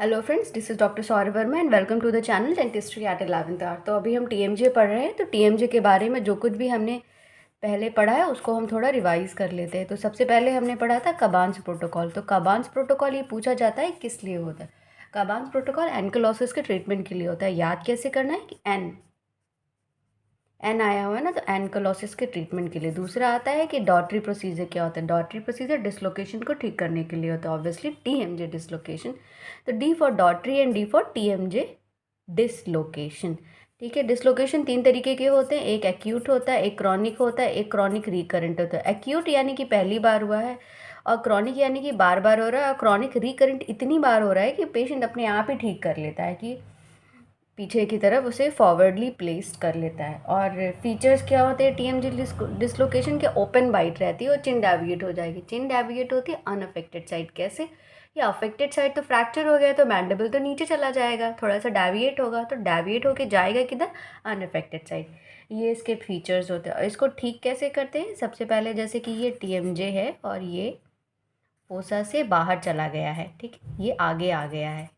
Hello friends, this is doctor Saurabh Verma and welcome to the channel dentistry at 11th hour. तो अभी हम TMJ पढ़ रहे हैं। तो टीएमजे के बारे में जो कुछ भी हमने पहले पढ़ा है उसको हम थोड़ा रिवाइज कर लेते हैं। तो सबसे पहले हमने पढ़ा था काबान्स प्रोटोकॉल। तो काबान्स प्रोटोकॉल ये पूछा जाता है किस लिए होता है। काबान्स प्रोटोकॉल एनकलोसिस के ट्रीटमेंट के लिए होता है। याद कैसे करना है कि एन आया हुआ है ना, तो एनकलोसिस के ट्रीटमेंट के लिए। दूसरा आता है कि डॉटरी प्रोसीजर क्या होता है। डॉटरी प्रोसीजर डिसलोकेशन को ठीक करने के लिए होता है, ऑब्वियसली टीएमजे डिसलोकेशन। तो डी फॉर डॉटरी and D for TMJ dislocation. ठीक है, डिसलोकेशन 3 तरीके के होते हैं। एक एक्यूट होता है, एक क्रॉनिक होता है, एक क्रॉनिक रिकरेंट होता है। एक्यूट यानी कि पहली बार हुआ है, और क्रॉनिक यानी कि बार बार हो रहा है, और क्रॉनिक रिकरेंट इतनी बार हो रहा है कि पेशेंट अपने आप ही ठीक कर लेता है, कि पीछे की तरफ उसे फॉरवर्डली प्लेस्ड कर लेता है। और फीचर्स क्या होते हैं टीएमजे डिसलोकेशन के? ओपन बाइट रहती है और चिन डेविएट हो जाएगी। चिन डेविएट होती है अनअफेक्टेड साइड। कैसे? या अफेक्टेड साइड तो फ्रैक्चर हो गया तो मैंडिबल तो नीचे चला जाएगा, थोड़ा सा डेविएट होगा तो डेविएट होके जाएगा किधर? Unaffected side. ये इसके फीचर्स होते हैं। और इसको ठीक कैसे करते हैं? सबसे पहले जैसे कि ये टीएमजे है और ये फोसा से बाहर चला गया है, ठीक है, ये आगे आ गया है,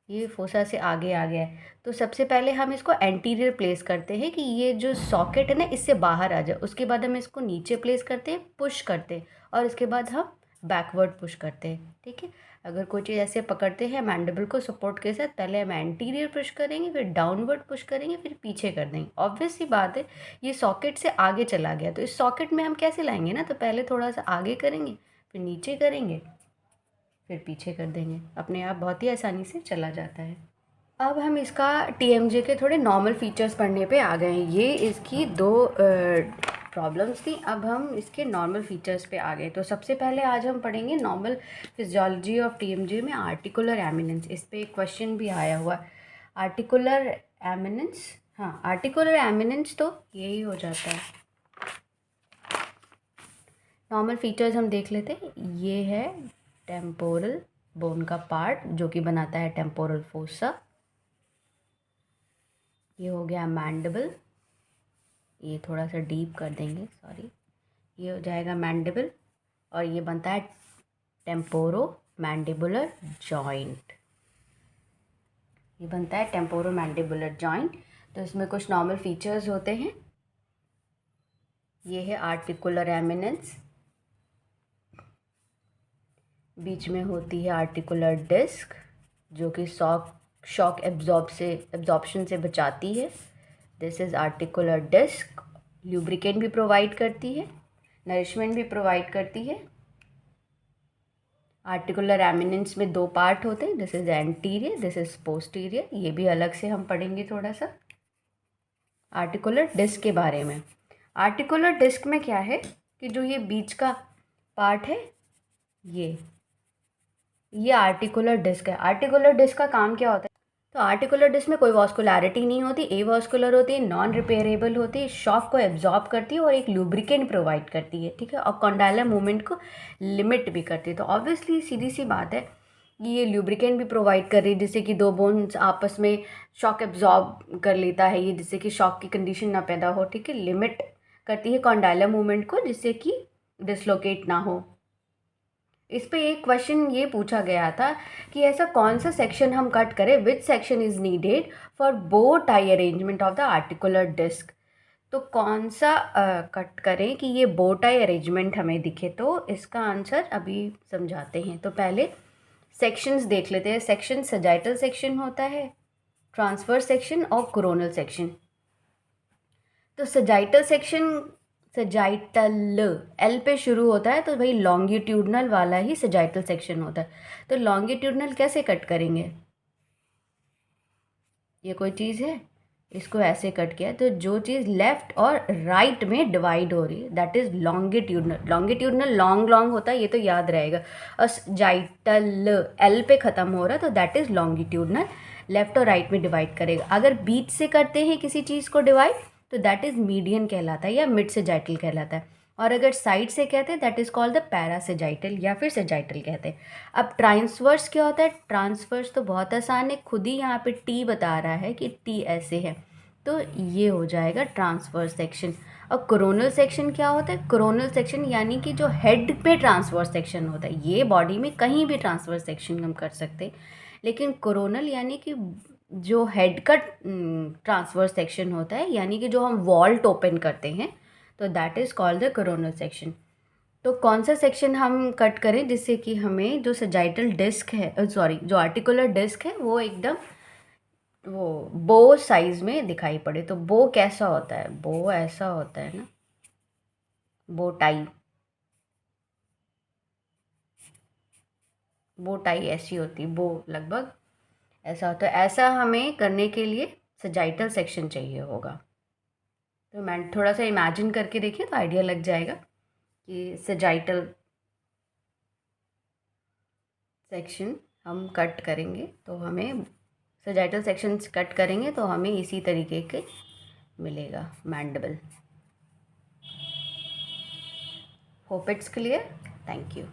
ये फोसा से आगे आ गया है। तो सबसे पहले हम इसको एंटीरियर प्लेस करते हैं कि ये जो सॉकेट है ना इससे बाहर आ जाए। उसके बाद हम इसको नीचे प्लेस करते हैं, पुश करते हैं, और इसके बाद हम बैकवर्ड पुश करते हैं। ठीक है, अगर कोई चीज़ ऐसे पकड़ते हैं मैंडिबल को सपोर्ट के साथ, पहले हम एंटीरियर पुश करेंगे, फिर डाउनवर्ड पुश करेंगे, फिर पीछे कर देंगे। ऑब्वियस सी बात है, ये सॉकेट से आगे चला गया तो इस सॉकेट में हम कैसे लाएंगे ना, तो पहले थोड़ा सा आगे करेंगे, फिर नीचे करेंगे, फिर पीछे कर देंगे, अपने आप बहुत ही आसानी से चला जाता है। अब हम इसका टीएमजे के थोड़े नॉर्मल फीचर्स पढ़ने पे आ गए हैं। ये इसकी दो प्रॉब्लम्स थी, अब हम इसके नॉर्मल फीचर्स पे आ गए। तो सबसे पहले आज हम पढ़ेंगे नॉर्मल फिजियोलॉजी ऑफ टीएमजे में आर्टिकुलर एमिनेंस। इस पर एक क्वेश्चन भी आया हुआ। आर्टिकुलर एमिनेंस, हाँ, आर्टिकुलर एमिनेंस तो यही हो जाता है। नॉर्मल फीचर्स हम देख लेते हैं। ये है टेम्पोरल बोन का पार्ट जो कि बनाता है टेम्पोरल फोसा। ये हो गया मैंडिबल, ये थोड़ा सा डीप कर देंगे, सॉरी, ये हो जाएगा मैंडिबल, और ये बनता है टेम्पोरो मैंडिबुलर जॉइंट। ये बनता है टेम्पोरो मैंडिबुलर जॉइंट। तो इसमें कुछ नॉर्मल फीचर्स होते हैं। ये है आर्टिकुलर एमिनेंस, बीच में होती है आर्टिकुलर डिस्क जो कि शॉक एब्जॉर्प्शन से बचाती है। This is articular disc. Lubricant भी प्रोवाइड करती है, नरिशमेंट भी प्रोवाइड करती है। आर्टिकुलर एमिनेंस में 2 पार्ट होते हैं, this is anterior, this is posterior. ये भी अलग से हम पढ़ेंगे थोड़ा सा आर्टिकुलर डिस्क के बारे में। आर्टिकुलर डिस्क में क्या है कि जो ये बीच का पार्ट है, ये आर्टिकुलर डिस्क है। आर्टिकुलर डिस्क का काम क्या होता है? तो आर्टिकुलर डिस्क में कोई वॉस्कुलैरिटी नहीं होती, एवॉस्कुलर होती है, नॉन रिपेयरेबल होती है, शॉक को एब्जॉर्ब करती है और एक लुब्रिकेंट प्रोवाइड करती है। ठीक है, और कॉन्डाइलर मूवमेंट को लिमिट भी करती है। तो ऑब्वियसली सीधी सी बात है कि ये लुब्रिकेंट भी प्रोवाइड कर रही है, जिससे कि 2 बोन्स आपस में शॉक एब्जॉर्ब कर लेता है ये, जिससे कि शॉक की कंडीशन ना पैदा हो। ठीक है, लिमिट करती है कॉन्डाइलर मूवमेंट को, जिससे कि डिसलोकेट ना हो। इस पे एक क्वेश्चन ये पूछा गया था कि ऐसा कौन सा सेक्शन हम कट करें, which section is needed for bow tie arrangement of the articular disc. तो कौन सा कट करें कि ये बो टाई अरेंजमेंट हमें दिखे? तो इसका आंसर अभी समझाते हैं। तो पहले सेक्शंस देख लेते हैं। सेक्शन सजाइटल सेक्शन होता है, ट्रांसवर्स सेक्शन और कोरोनल सेक्शन। तो सजाइटल एल पे शुरू होता है, तो भाई लॉन्गिट्यूडनल वाला ही सजाइटल सेक्शन होता है। तो लॉन्गिट्यूडनल कैसे कट करेंगे? ये कोई चीज़ है, इसको ऐसे कट किया तो जो चीज़ लेफ्ट और राइट में डिवाइड हो रही है that is longitudinal. Longitudinal long long होता है, ये तो याद रहेगा। और सजाइटल एल पे ख़त्म हो रहा है तो दैट इज़ लॉन्गिट्यूडनल, लेफ्ट और राइट में डिवाइड करेगा। अगर बीच से करते हैं किसी चीज़ को डिवाइड तो दैट इज़ मीडियन कहलाता है या मिड सजाइटल कहलाता है। और अगर साइड से कहते हैं दैट इज़ कॉल्ड द पैरासेजाइटल या फिर सजाइटल कहते हैं। अब ट्रांसवर्स क्या होता है? ट्रांसवर्स तो बहुत आसान है, खुद ही यहाँ पे टी बता रहा है कि टी ऐसे है, तो ये हो जाएगा ट्रांसवर्स सेक्शन। और कोरोनल सेक्शन क्या होता है? कोरोनल सेक्शन यानी कि जो हेड पे ट्रांसवर्स सेक्शन होता है, ये बॉडी में कहीं भी ट्रांसवर्स सेक्शन हम कर सकते हैं, लेकिन कोरोनल यानी कि जो हेड का ट्रांसवर्स सेक्शन होता है, यानी कि जो हम वॉल्ट ओपन करते हैं, तो that is called the coronal section. तो कौन सा सेक्शन हम कट करें जिससे कि हमें जो सजाइटल डिस्क है, सॉरी, जो आर्टिकुलर डिस्क है वो एकदम वो बो साइज में दिखाई पड़े। तो बो कैसा होता है? बो ऐसा होता है ना, बो टाई, बो टाई ऐसी होती है, बो लगभग ऐसा होता है। ऐसा हमें करने के लिए सजाइटल सेक्शन चाहिए होगा। तो मैं थोड़ा सा इमेजिन करके देखिए तो आइडिया लग जाएगा कि सजाइटल सेक्शन हम कट करेंगे तो हमें, सजाइटल सेक्शंस कट करेंगे तो हमें इसी तरीके के मिलेगा mandible. Hope it's clear. Thank you.